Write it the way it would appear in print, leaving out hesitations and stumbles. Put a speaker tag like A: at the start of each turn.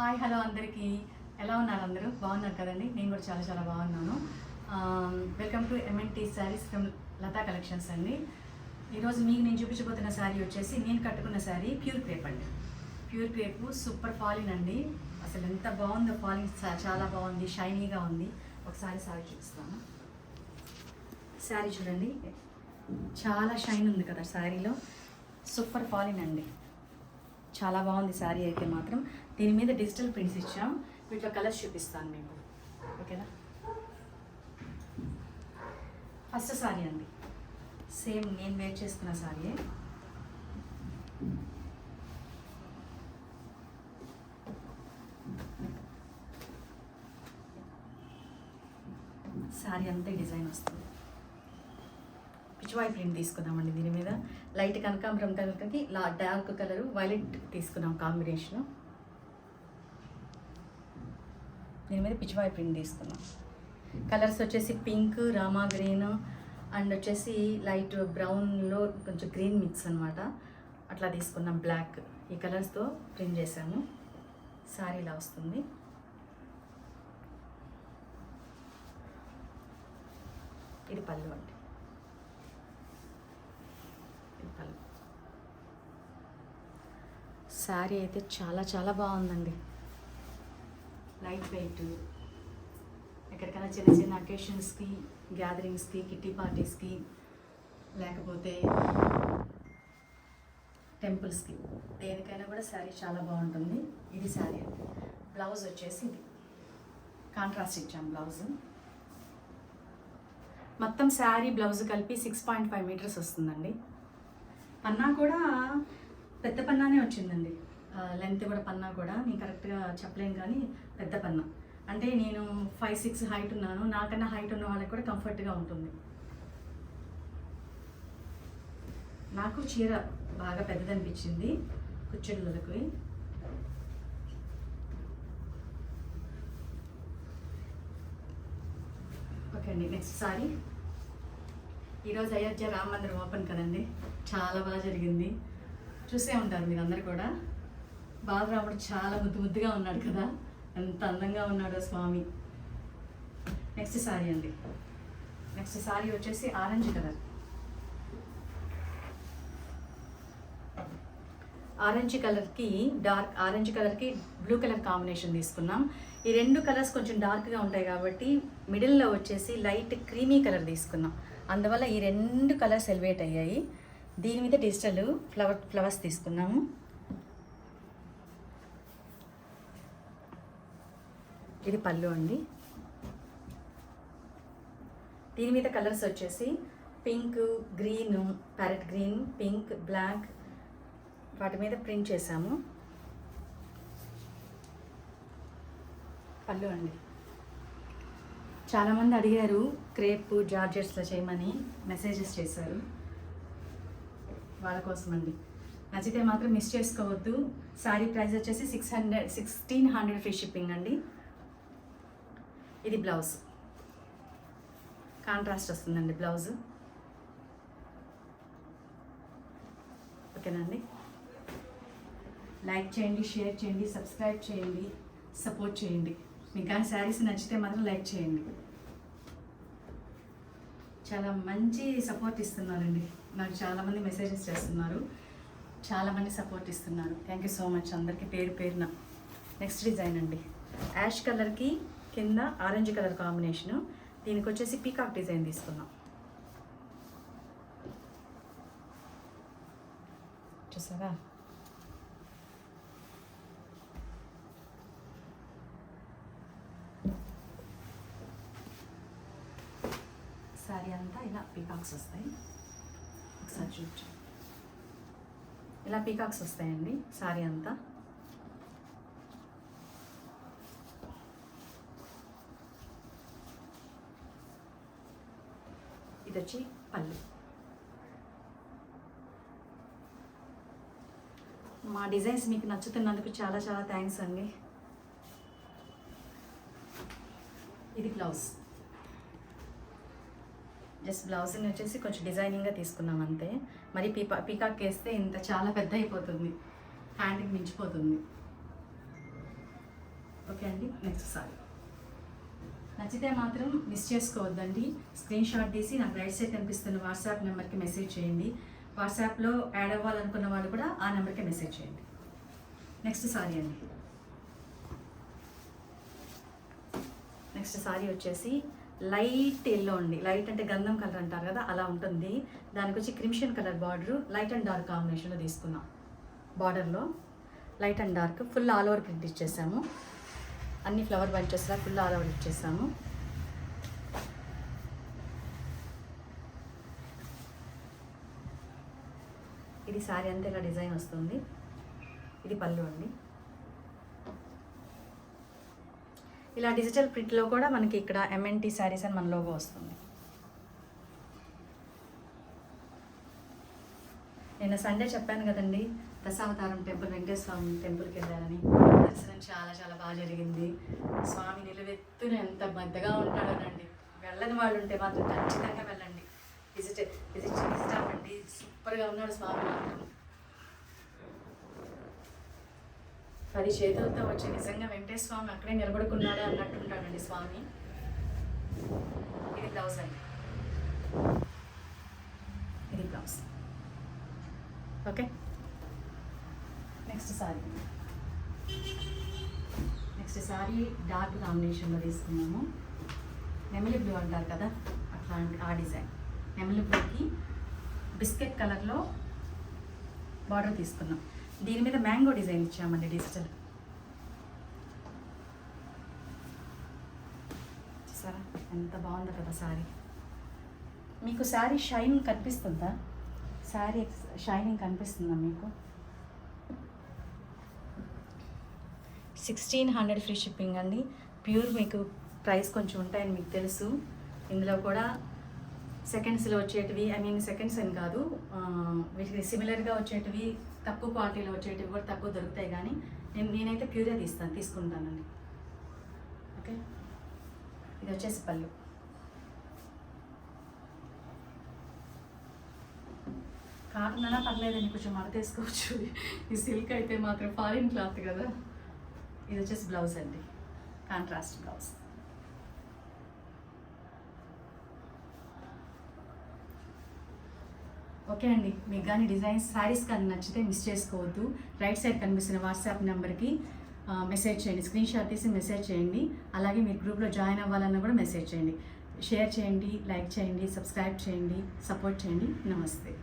A: Hi hello అందరికీ ఎలా ఉన్నారు? అందరూ బాగున్నారు కదండి. నేను కూడా చాలా చాలా బాగున్నాను. Welcome to MNT saris from Latha collections అండి. ఈరోజు మీకు నేను చూపించబోతున్న శారీ వచ్చేసి నేను కట్టుకున్న శారీ ప్యూర్ క్రేప్ అండి. ప్యూర్ క్రేప్ సూపర్ ఫాలిన్ అండి. అసలు ఎంత బాగుందో ఫాలిన్, చాలా బాగుంది, షైనీగా ఉంది. ఒకసారి శారీ చూపిస్తాను. శారీ చూడండి, చాలా షైన్ ఉంది కదా శారీలో. సూపర్ ఫాలిన్ అండి, చాలా బాగుంది శారీ అయితే మాత్రం. దీని మీద డిజిటల్ ప్రింట్స్ ఇచ్చాం. వీటిలో కలర్స్ చూపిస్తాను మీకు, ఓకేనా? ఫస్ట్ శారీ అండి, సేమ్ నేను వేర్ చేసుకున్న శారీ. శారీ అంతా డిజైన్ వస్తుంది. పిచ్వాయ్ ప్రింట్ తీసుకున్నామండి. దీని మీద లైట్ కనకాంబరం కలర్కి డార్క్ కలరు వైలెట్ తీసుకున్నాం కాంబినేషను. దీని మీద పిచ్వాయ్ ప్రింట్ తీసుకున్నాం. కలర్స్ వచ్చేసి పింక్, రామా గ్రీన్ అండ్ వచ్చేసి లైట్ బ్రౌన్లో కొంచెం గ్రీన్ మిక్స్ అనమాట. అట్లా తీసుకున్నాం. బ్లాక్ ఈ కలర్స్తో ప్రింట్ చేసాము. శారీ ఇలా వస్తుంది. ఇది పళ్ళు అండి. శారీ అయితే చాలా చాలా బాగుందండి. లైట్ వెయిట్, ఎక్కడికైనా చిన్న చిన్న అకేషన్స్కి, గ్యాదరింగ్స్కి, కిట్టి పార్టీస్కి, లేకపోతే టెంపుల్స్కి, దేనికైనా కూడా శారీ చాలా బాగుంటుంది. ఇది శారీ అండి. బ్లౌజ్ వచ్చేసి ఇది కాంట్రాస్ట్ ఇచ్చాం బ్లౌజ్. మొత్తం శారీ బ్లౌజ్ కలిపి 6.5 మీటర్స్ వస్తుందండి. పన్నా కూడా పెద్ద పన్నానే వచ్చిందండి. లెంత్ కూడా పన్నా కూడా నేను కరెక్ట్గా చెప్పలేను, కానీ పెద్ద పన్నా. అంటే నేను 5'6" హైట్ ఉన్నాను. నాకన్నా హైట్ ఉన్న వాళ్ళకి కూడా కంఫర్ట్గా ఉంటుంది. నాకు చీర బాగా పెద్దదనిపించింది కుచ్చెళ్ళకి. ఓకే అండి, నెక్స్ట్ సారీ. ఈరోజు అయోధ్య రామ మందిరం ఓపెన్ కదండి. చాలా బాగా జరిగింది. చూసే ఉంటారు మీరు అందరు కూడా. బాలరాముడు చాలా ముద్దుగా ఉన్నాడు కదా, ఎంత అందంగా ఉన్నాడో స్వామి. నెక్స్ట్ సారీ అండి. నెక్స్ట్ సారీ వచ్చేసి ఆరెంజ్ కలర్. ఆరెంజ్ కలర్కి డార్క్ ఆరెంజ్ కలర్కి బ్లూ కలర్ కాంబినేషన్ తీసుకున్నాం. ఈ రెండు కలర్స్ కొంచెం డార్క్గా ఉంటాయి కాబట్టి మిడిల్లో వచ్చేసి లైట్ క్రీమీ కలర్ తీసుకున్నాం. అందువల్ల ఈ రెండు కలర్స్ ఎలివేట్ అయ్యాయి. దీని మీద డిజిటల్ ఫ్లవర్స్ తీసుకున్నాము. ఇది పళ్ళు అండి. దీని మీద కలర్స్ వచ్చేసి pink, green, parrot green, pink, black, వాటి మీద ప్రింట్ చేసాము. పళ్ళు అండి. చాలామంది అడిగారు క్రేప్ జార్జెట్స్లో చేయమని, మెసేజెస్ చేశారు. వాళ్ళ కోసం అండి. నచ్చితే మాత్రం మిస్ చేసుకోవద్దు. శారీ ప్రైస్ వచ్చేసి 1600 ఫ్రీ షిప్పింగ్ అండి. ఇది బ్లౌజ్ కాంట్రాస్ట్ వస్తుందండి బ్లౌజ్, ఓకేనండి. లైక్ చేయండి, షేర్ చేయండి, సబ్స్క్రైబ్ చేయండి, సపోర్ట్ చేయండి. మీకు కానీ శారీస్ నచ్చితే మాత్రం లైక్ చేయండి. చాలా మంచి సపోర్ట్ ఇస్తున్నారండి. నాకు చాలామంది మెసేజెస్ చేస్తున్నారు, చాలామంది సపోర్ట్ ఇస్తున్నారు. థ్యాంక్ యూ సో మచ్ అందరికీ పేరు పేరున. నెక్స్ట్ డిజైన్ అండి. యాష్ కలర్కి కింద ఆరెంజ్ కలర్ కాంబినేషను. దీనికి వచ్చేసి పీకాక్ డిజైన్ తీసుకున్నాం. చూసారా? శారీ అంతా ఇలా పీకాక్స్ వస్తాయి. ఒకసారి చూడచ్చు, ఇలా పీకాక్స్ వస్తాయండి శారీ అంతా. ఇది వచ్చి పళ్ళు. మా డిజైన్స్ మీకు నచ్చుతున్నందుకు చాలా చాలా థ్యాంక్స్ అండి. ఇది బ్లౌజ్. జస్ట్ బ్లౌజ్ని వచ్చేసి కొంచెం డిజైనింగ్గా తీసుకున్నాం అంతే. మరి పీకాక్ వేస్తే ఇంత చాలా పెద్ద అయిపోతుంది, హ్యాండ్కి మించిపోతుంది. ఓకే అండి. నెక్స్ట్ సారీ నచ్చితే మాత్రం మిస్ చేసుకోవద్దండి. స్క్రీన్ షాట్ తీసి నాకు రైట్ సైడ్ కనిపిస్తున్న వాట్సాప్ నెంబర్కి మెసేజ్ చేయండి. వాట్సాప్లో యాడ్ అవ్వాలనుకున్న వాళ్ళు కూడా ఆ నెంబర్కి మెసేజ్ చేయండి. నెక్స్ట్ సారీ అండి. నెక్స్ట్ సారీ వచ్చేసి లైట్ ఎల్లో అండి. లైట్ అంటే గంధం కలర్ అంటారు కదా, అలా ఉంటుంది. దానికి వచ్చి crimson colour border light and dark కాంబినేషన్లో తీసుకున్నాం. బార్డర్లో light and dark full all over print ఇచ్చేసాము. అన్ని ఫ్లవర్ బంచెస్లా ఫుల్ ఆల్ ఓవర్ ఇచ్చేసాము. ఇది సారీ అంతా ఇలా డిజైన్ వస్తుంది. ఇది పళ్ళు అండి. ఇలా డిజిటల్ ప్రింట్లో కూడా మనకి ఇక్కడ ఎంఎన్టీ శారీస్ అని మన లోగో వస్తుంది. నేను సండే చెప్పాను కదండి, దశావతారం టెంపుల్ వెంకటేశ్వర స్వామి టెంపుల్కి వెళ్ళాలని. దర్శనం చాలా చాలా బాగా జరిగింది. స్వామి నిలువెత్తున ఎంత పెద్దగా ఉంటాడోనండి. వెళ్ళని వాళ్ళు ఉంటే మాత్రం ఖచ్చితంగా వెళ్ళండి. విజిట్ అవ్వండి. సూపర్గా ఉన్నాడు స్వామి మాత్రం. 10 చేతులతో వచ్చి నిజంగా వెంకటేశ్వర స్వామి అక్కడే నిలబడుకున్నాడా అన్నట్టుంటాడండి స్వామి. ఇది బ్లౌజ్ అండి. ఇది blouse. Okay. Next sorry dark కాంబినేషన్లో తీసుకున్నాము. నెమలి బ్లూ అంటారు కదా, అట్లాంటి ఆ డిజైన్. నెమలి బ్లూకి బిస్కెట్ కలర్లో బార్డర్ తీసుకున్నాం. దీని మీద మ్యాంగో డిజైన్ ఇచ్చామండి డిజిటల్. చూసారా ఎంత బాగుందో కదా సారీ. మీకు శారీ షైనింగ్ కనిపిస్తుందా? శారీ షైనింగ్ కనిపిస్తుందా మీకు? 1600 ఫ్రీ షిప్పింగ్ అండి. ప్యూర్ మీకు ప్రైస్ కొంచెం ఉంటాయని మీకు తెలుసు. ఇందులో కూడా సెకండ్స్లో వచ్చేటివి, సెకండ్స్ అని కాదు, వీటికి సిమిలర్గా వచ్చేటివి, తక్కువ క్వాలిటీలో వచ్చేటివి కూడా తక్కువ దొరుకుతాయి. కానీ నేనైతే ప్యూరే తీసుకుంటానండి. ఓకే. ఇది వచ్చేసి పళ్ళు. కాటన్ అయినా పర్లేదండి, కొంచెం మడతేసుకోవచ్చు. ఈ సిల్క్ అయితే మాత్రం ఫారిన్ క్లాత్ కదా. ఇది వచ్చేసి బ్లౌజ్ అండి, కాంట్రాస్ట్ బ్లౌజ్. ఓకే అండి. మీకు కానీ డిజైన్స్ శారీస్ కానీ నచ్చితే మిస్ చేసుకోవద్దు. రైట్ సైడ్ కనిపిస్తున్న వాట్సాప్ నెంబర్కి మెసేజ్ చేయండి. స్క్రీన్ షాట్ తీసి మెసేజ్ చేయండి. అలాగే మీరు గ్రూప్లో జాయిన్ అవ్వాలన్నా కూడా మెసేజ్ చేయండి. షేర్ చేయండి, లైక్ చేయండి, సబ్స్క్రైబ్ చేయండి, సపోర్ట్ చేయండి. నమస్తే.